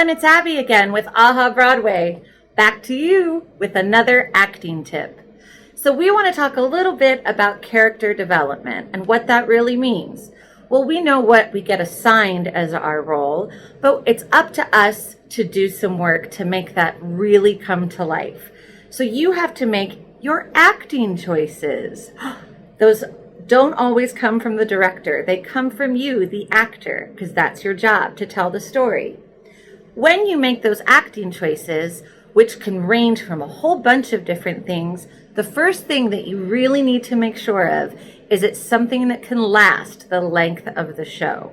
everyone, it's Abby again with AhHa Broadway. Back to you with another acting tip. So we want to talk a little bit about character development and what that really means. Well, we know what we get assigned as our role, but it's up to us to do some work to make that really come to life. So you have to make your acting choices. Those don't always come from the director. They come from you, the actor, because that's your job, to tell the story. When you make those acting choices, which can range from a whole bunch of different things, the first thing that you really need to make sure of is it's something that can last the length of the show.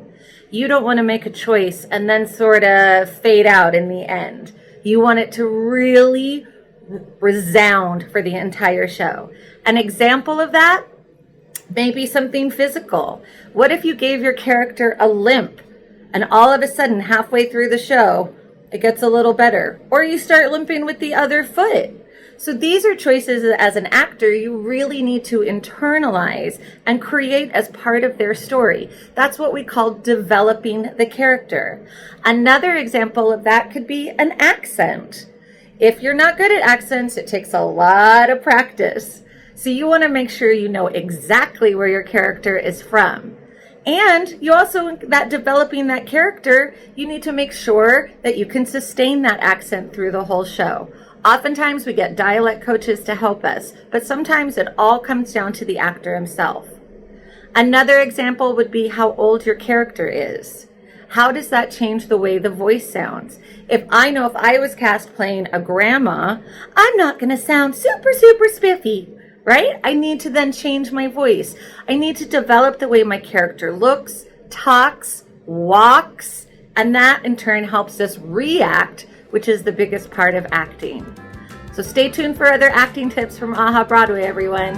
You don't want to make a choice and then sort of fade out in the end. You want it to really resound for the entire show. An example of that may be something physical. What if you gave your character a limp and all of a sudden halfway through the show it gets a little better, or you start limping with the other foot? So these are choices as an actor you really need to internalize and create as part of their story. That's what we call developing the character. Another example of that could be an accent. If you're not good at accents, it takes a lot of practice. So you want to make sure you know exactly where your character is from. And you also, that developing that character, you need to make sure that you can sustain that accent through the whole show. Oftentimes we get dialect coaches to help us, but sometimes it all comes down to the actor himself. Another example would be how old your character is. How does that change the way the voice sounds? If I was cast playing a grandma, I'm not going to sound super spiffy. Right? I need to then change my voice. I need to develop the way my character looks, talks, walks, and that in turn helps us react, which is the biggest part of acting. So stay tuned for other acting tips from AhHa Broadway, everyone.